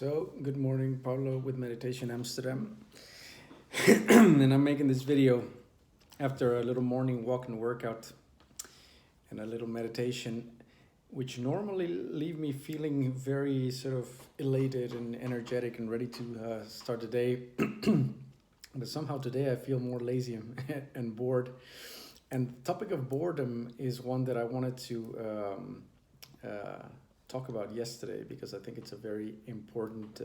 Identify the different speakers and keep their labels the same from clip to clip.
Speaker 1: So, good morning, Paulo with Meditation Amsterdam. And I'm making this video after a little morning walk and workout and a little meditation, which normally leave me feeling very sort of elated and energetic and ready to start the day. But somehow today I feel more lazy and bored. And the topic of boredom is one that I wanted to talk about yesterday because I think it's a very important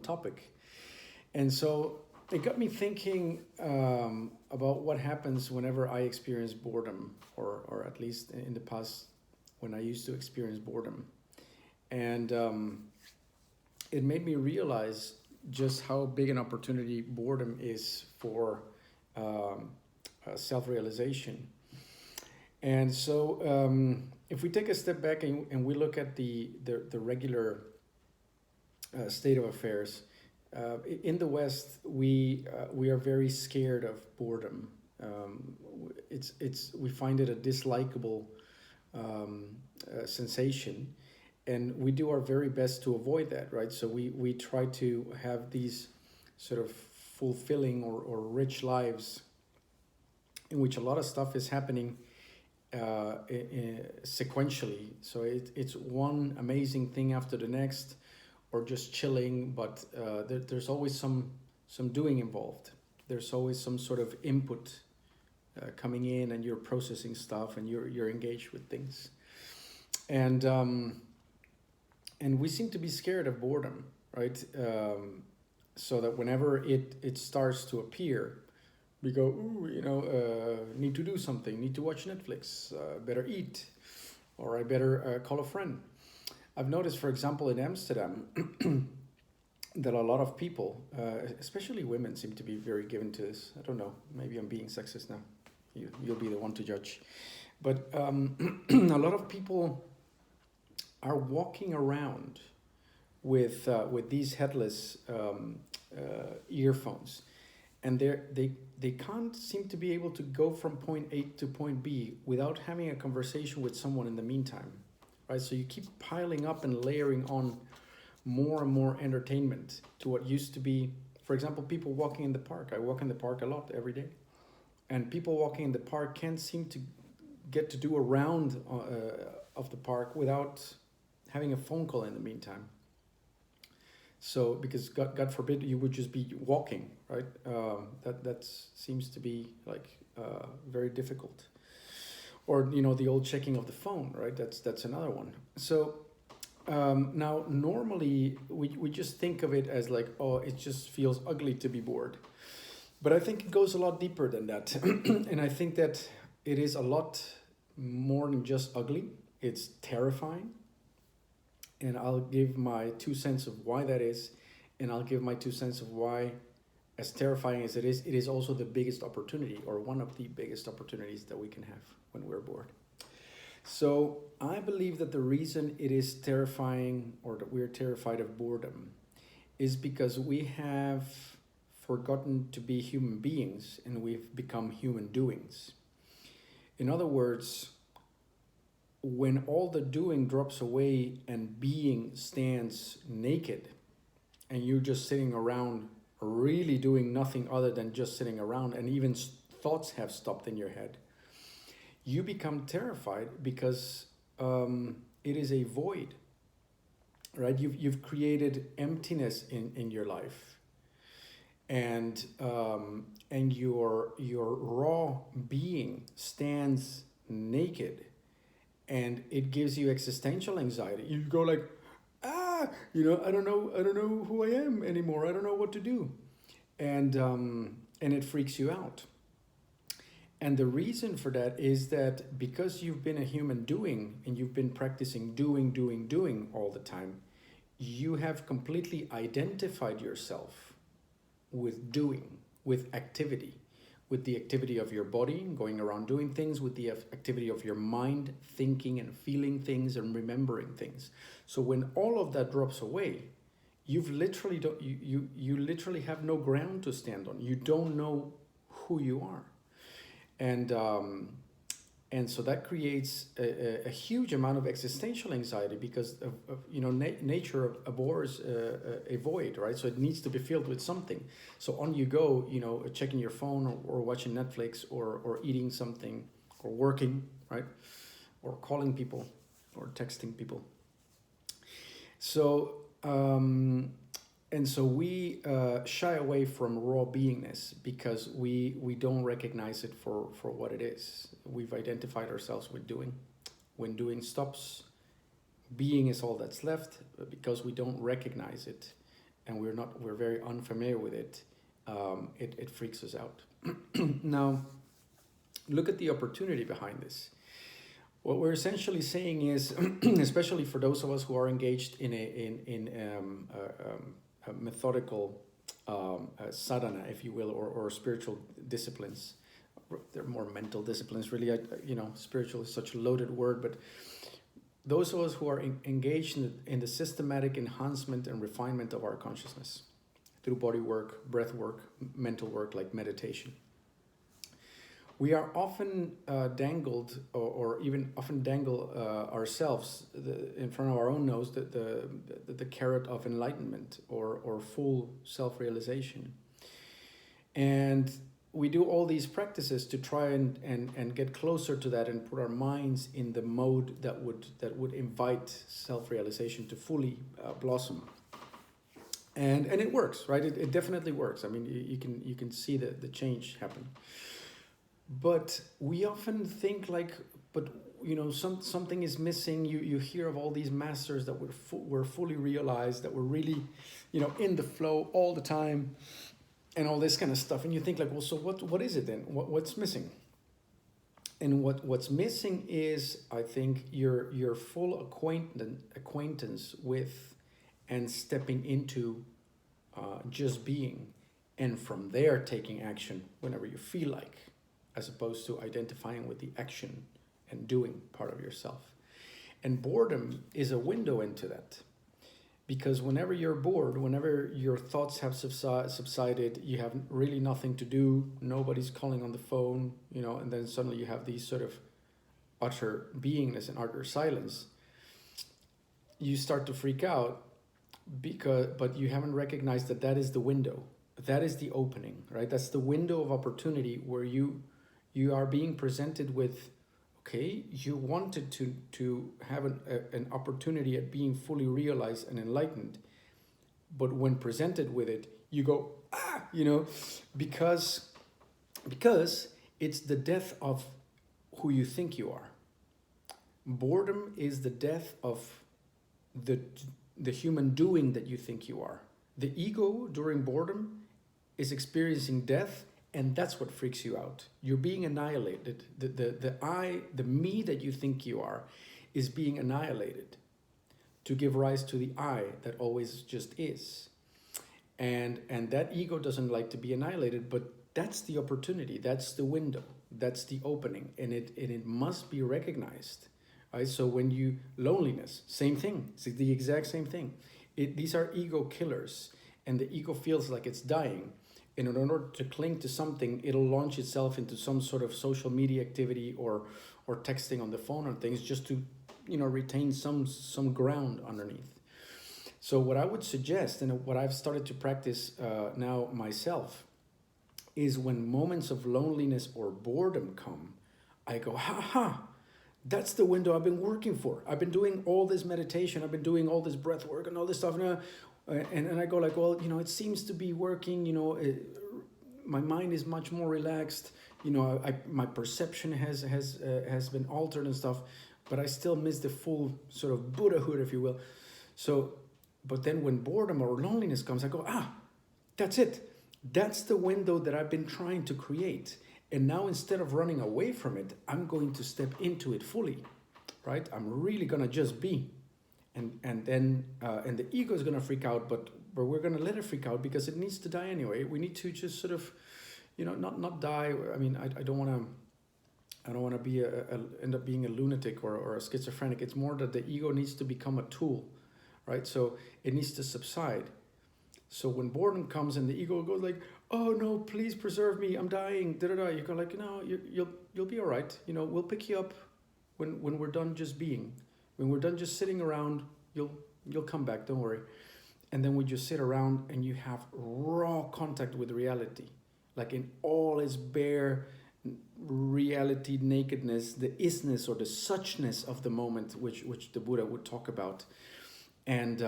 Speaker 1: topic. And so it got me thinking about what happens whenever I experience boredom, or at least in the past when I used to experience boredom. And it made me realize just how big an opportunity boredom is for self-realization. And so if we take a step back and we look at the regular state of affairs, in the West, we are very scared of boredom. We find it a dislikable sensation, and we do our very best to avoid that, right? So we try to have these sort of fulfilling or rich lives in which a lot of stuff is happening sequentially. So it's one amazing thing after the next, or just chilling, but there's always some doing involved. There's always some sort of input coming in, and you're processing stuff, and you're engaged with things. And we seem to be scared of boredom, right? So that whenever it starts to appear, we go, ooh, need to do something, need to watch Netflix, better eat, or I better call a friend. I've noticed, for example, in Amsterdam, that a lot of people, especially women, seem to be very given to this. I don't know, maybe I'm being sexist now. You'll be the one to judge. But a lot of people are walking around with these headless earphones. And they can't seem to be able to go from point A to point B without having a conversation with someone in the meantime, right? So you keep piling up and layering on more and more entertainment to what used to be, for example, people walking in the park. I walk in the park a lot every day. And people walking in the park can't seem to get to do a round of the park without having a phone call in the meantime. So, because God forbid you would just be walking, right? That seems to be like very difficult. Or the old checking of the phone, right? That's another one. So now normally we just think of it as like, oh, it just feels ugly to be bored. But I think it goes a lot deeper than that, and I think that it is a lot more than just ugly. It's terrifying. And I'll give my 2 cents of why that is. And I'll give my 2 cents of why, as terrifying as it is also the biggest opportunity, or one of the biggest opportunities that we can have when we're bored. So I believe that the reason it is terrifying, or that we're terrified of boredom, is because we have forgotten to be human beings and we've become human doings. In other words, when all the doing drops away and being stands naked, and you're just sitting around really doing nothing other than just sitting around, and even thoughts have stopped in your head, you become terrified because it is a void, right? You've created emptiness in your life, and your raw being stands naked. And it gives you existential anxiety. You go like, I don't know who I am anymore. I don't know what to do, and it freaks you out. And the reason for that is that because you've been a human doing, and you've been practicing doing all the time, you have completely identified yourself with doing, with activity. With the activity of your body, going around doing things, with the activity of your mind, thinking and feeling things and remembering things. So when all of that drops away, you literally have no ground to stand on. You don't know who you are. And And so that creates a huge amount of existential anxiety because of nature abhors a void, right? So it needs to be filled with something. So on you go, checking your phone or watching Netflix or eating something or working, right? Or calling people or texting people. So and so we shy away from raw beingness because we don't recognize it for what it is. We've identified ourselves with doing. When doing stops, being is all that's left because we don't recognize it, and we're very unfamiliar with it. It freaks us out. Now, look at the opportunity behind this. What we're essentially saying is, especially for those of us who are engaged in a methodical sadhana, if you will, or spiritual disciplines. They're more mental disciplines, really. Spiritual is such a loaded word, but those of us who are engaged in the systematic enhancement and refinement of our consciousness through body work, breath work, mental work like meditation. We are often dangled, or even often dangle ourselves in front of our own nose the carrot of enlightenment or full self-realization. And we do all these practices to try and get closer to that and put our minds in the mode that would invite self-realization to fully blossom. And it works, right? It definitely works. I mean, you can see the change happen. But we often think something is missing. You hear of all these masters that were fully realized, that were really, in the flow all the time, and all this kind of stuff. And you think well, so what is it then? What's missing? And what's missing is, I think, your full acquaintance with and stepping into just being, and from there taking action whenever you feel like, as opposed to identifying with the action and doing part of yourself. And boredom is a window into that. Because whenever you're bored, whenever your thoughts have subsided, you have really nothing to do, nobody's calling on the phone, and then suddenly you have these sort of utter beingness and utter silence, you start to freak out but you haven't recognized that is the window. That is the opening, right? That's the window of opportunity where you are being presented with, okay, you wanted to have an opportunity at being fully realized and enlightened, but when presented with it, you go, because it's the death of who you think you are. Boredom is the death of the human doing that you think you are. The ego during boredom is experiencing death, and that's what freaks you out. You're being annihilated. The I, the me that you think you are, is being annihilated to give rise to the I that always just is. And that ego doesn't like to be annihilated, but that's the opportunity, that's the window, that's the opening, and it must be recognized. Right? So when loneliness, same thing, it's the exact same thing. These are ego killers, and the ego feels like it's dying. And in order to cling to something, it'll launch itself into some sort of social media activity or texting on the phone or things just to, retain some ground underneath. So what I would suggest, and what I've started to practice now myself, is when moments of loneliness or boredom come, I go, that's the window I've been working for. I've been doing all this meditation. I've been doing all this breath work and all this stuff. And I go well, it seems to be working. My mind is much more relaxed. My perception has been altered and stuff, but I still miss the full sort of Buddhahood, if you will. So, but then when boredom or loneliness comes, I go, that's it. That's the window that I've been trying to create. And now instead of running away from it, I'm going to step into it fully, right? I'm really going to just be. And then the ego is going to freak out, but we're going to let it freak out because it needs to die anyway. We need to just sort of, not die. I mean, I don't want to be end up being a lunatic or a schizophrenic. It's more that the ego needs to become a tool, right? So it needs to subside. So when boredom comes and the ego goes like, "Oh no, please preserve me, I'm dying," da da da, you go like, "No, you'll be all right. You know, we'll pick you up when we're done just being, when we're done just sitting around. You'll come back. Don't worry." And then we just sit around and you have raw contact with reality, like in all its bare reality, nakedness, the isness or the suchness of the moment, which the Buddha would talk about, and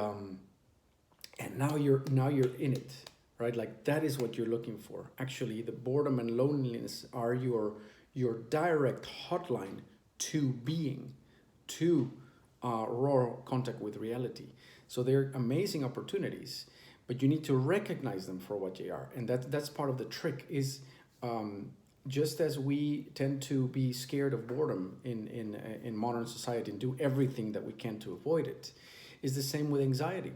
Speaker 1: now you're in it, right? Like that is what you're looking for. Actually, the boredom and loneliness are your direct hotline to being, to raw contact with reality. So they're amazing opportunities, but you need to recognize them for what they are, and that's part of the trick. Is just as we tend to be scared of boredom in modern society and do everything that we can to avoid it, is the same with anxiety.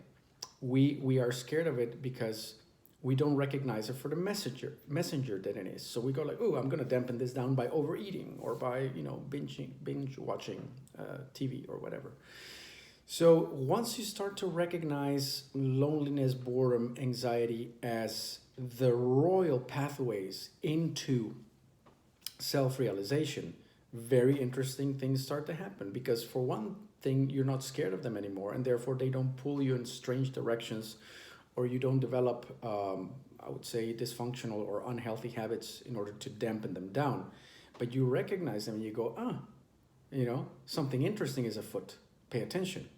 Speaker 1: We are scared of it because we don't recognize it for the messenger that it is. So we go like, "Oh, I'm going to dampen this down by overeating or by binge watching TV or whatever." So once you start to recognize loneliness, boredom, anxiety as the royal pathways into self-realization, very interesting things start to happen, because for one thing, you're not scared of them anymore, and therefore they don't pull you in strange directions, or you don't develop I would say dysfunctional or unhealthy habits in order to dampen them down. But you recognize them and you go, something interesting is afoot, pay attention.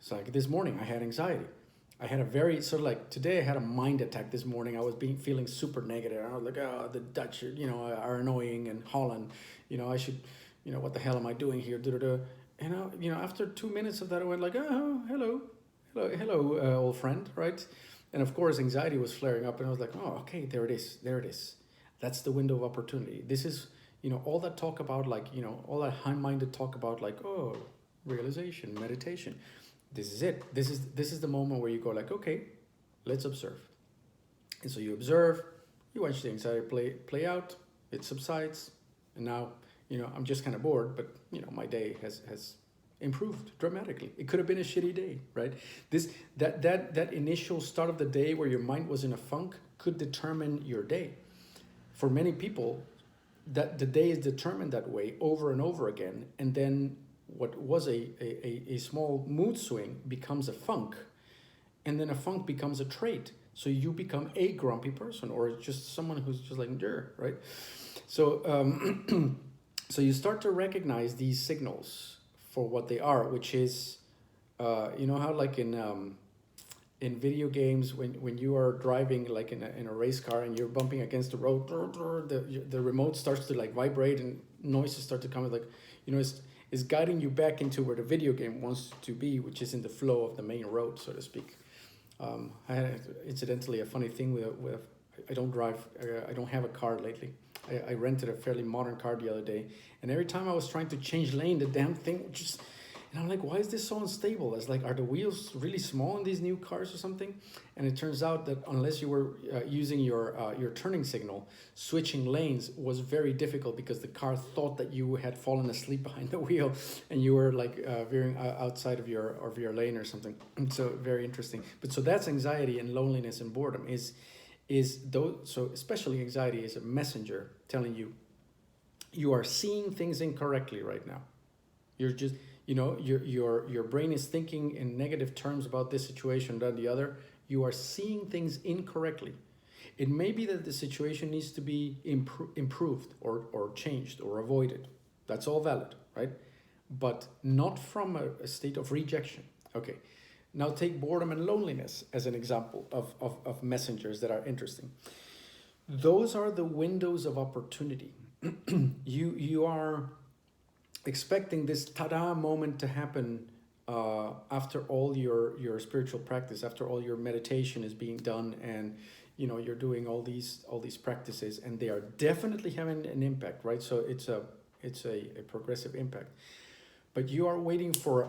Speaker 1: So like this morning I had anxiety. I had a very today I had a mind attack this morning. I was feeling super negative. I was like, "Oh, the Dutch, are annoying, and Holland, I should, what the hell am I doing here?" And after 2 minutes of that, I went like, "Oh, hello, old friend," right? And of course, anxiety was flaring up, and I was like, "Oh, okay, there it is. That's the window of opportunity. This is, all that talk about, all that high-minded talk about, realization, meditation. This is it. This is the moment where you go like, okay, let's observe." And so you observe, you watch the anxiety play out, it subsides, and now, I'm just kind of bored, but my day has improved dramatically. It could have been a shitty day, right? That initial start of the day where your mind was in a funk could determine your day. For many people, that the day is determined that way over and over again, and then what was a small mood swing becomes a funk, and then a funk becomes a trait. So you become a grumpy person, or just someone who's just like, right? So so you start to recognize these signals for what they are, which is, how like in video games, when you are driving like in a race car and you're bumping against the road, the remote starts to like vibrate and noises start to come, like, is guiding you back into where the video game wants to be, which is in the flow of the main road, so to speak. I had incidentally a funny thing with I don't drive, I don't have a car lately. I rented a fairly modern car the other day, and every time I was trying to change lane, the damn thing just, and I'm like, why is this so unstable? It's like, are the wheels really small in these new cars or something? And it turns out that unless you were using your turning signal, switching lanes was very difficult, because the car thought that you had fallen asleep behind the wheel and you were like veering outside of your lane or something. So very interesting. But so that's anxiety and loneliness and boredom so especially anxiety is a messenger telling you you are seeing things incorrectly right now. You're just, your brain is thinking in negative terms about this situation, that, the other. You are seeing things incorrectly. It may be that the situation needs to be improved or changed or avoided. That's all valid, right? But not from a state of rejection. Okay. Now take boredom and loneliness as an example of messengers that are interesting. Those are the windows of opportunity. You are expecting this ta-da moment to happen after all your spiritual practice, after all your meditation is being done, and you're doing all these practices, and they are definitely having an impact, right? So it's a progressive impact, but you are waiting for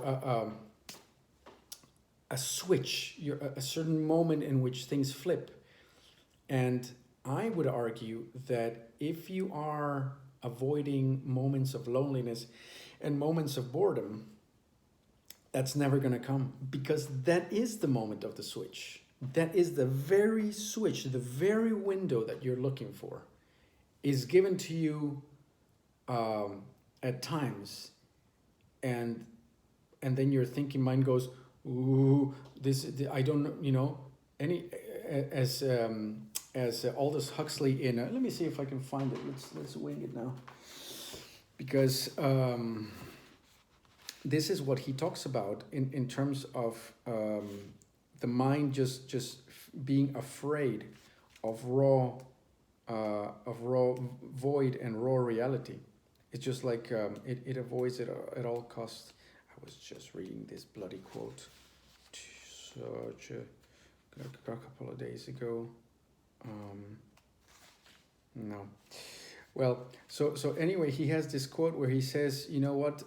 Speaker 1: a switch, a certain moment in which things flip. And I would argue that if you are avoiding moments of loneliness and moments of boredom, that's never going to come, because that is the moment of the switch. that is the very switch, the very window that you're looking for, is given to you at times, and then your thinking mind goes, ooh, I don't know, any as Aldous Huxley in let me see if I can find it. Let's wing it now, because this is what he talks about in terms of the mind just being afraid of raw void and raw reality. It's just like it avoids it at all costs. I was just reading this bloody quote a couple of days ago. No. Well, so anyway, he has this quote where he says, you know what,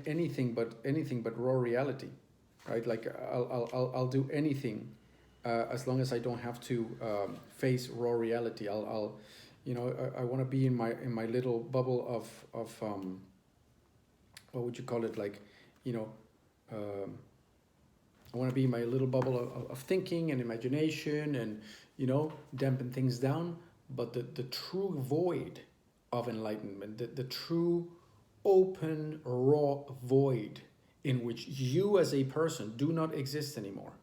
Speaker 1: anything but raw reality, right? Like I'll do anything as long as I don't have to face raw reality. I'll I want to be in my little bubble of what would you call it, like, I want to be in my little bubble of thinking and imagination, and dampen things down. But the true void of enlightenment, the true open raw void in which you as a person do not exist anymore,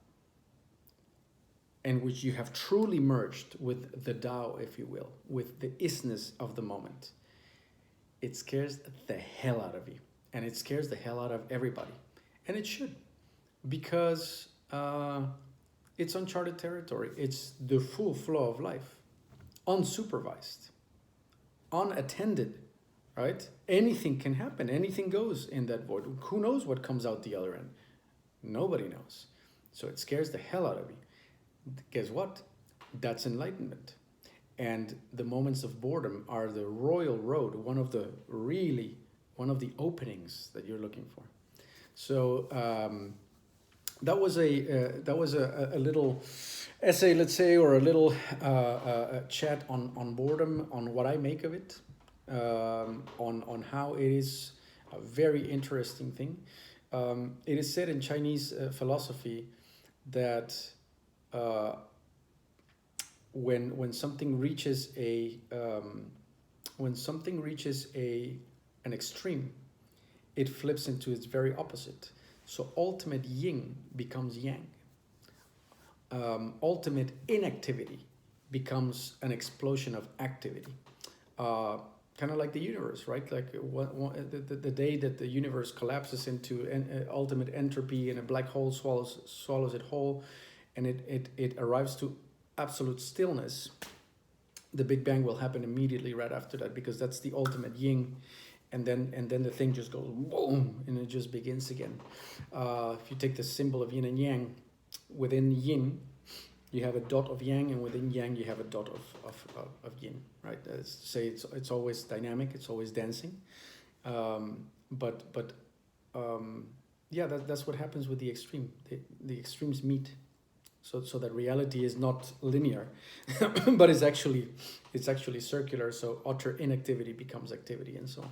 Speaker 1: and which you have truly merged with the Tao, if you will, with the isness of the moment, it scares the hell out of you. And it scares the hell out of everybody. And it should, because it's uncharted territory. It's the full flow of life, unsupervised, unattended, right? Anything can happen. Anything goes in that void. Who knows what comes out the other end? Nobody knows. So it scares the hell out of you. Guess what? That's enlightenment. And the moments of boredom are the royal road, one of the openings that you're looking for. So that was a little essay, let's say, or a little chat on boredom, on what I make of it, on how it is a very interesting thing. It is said in Chinese philosophy that when something reaches an extreme, it flips into its very opposite. So ultimate yin becomes yang. Ultimate inactivity becomes an explosion of activity. Kind of like the universe, right? Like the day that the universe collapses into ultimate entropy and a black hole swallows it whole, and it arrives to absolute stillness, the Big Bang will happen immediately right after that, because that's the ultimate yin. And then the thing just goes boom, and it just begins again. If you take the symbol of yin and yang, within yin you have a dot of yang, and within yang you have a dot of yin, right? Say it's always dynamic, it's always dancing. Yeah, that's what happens with the extreme. The extremes meet. So that reality is not linear, but it's actually circular. So utter inactivity becomes activity, and so on.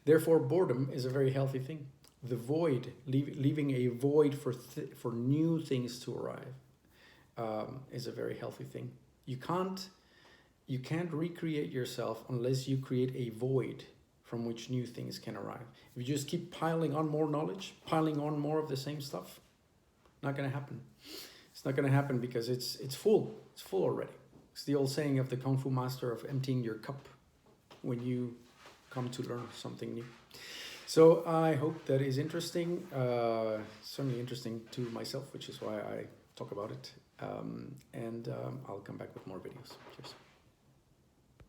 Speaker 1: Therefore, boredom is a very healthy thing. The void, leaving a void for new things to arrive, is a very healthy thing. You can't recreate yourself unless you create a void from which new things can arrive. If you just keep piling on more knowledge, piling on more of the same stuff, not going to happen. It's not going to happen because it's full. It's full already. It's the old saying of the Kung Fu master of emptying your cup when you come to learn something new. So I hope that is interesting. Certainly interesting to myself, which is why I talk about it. And I'll come back with more.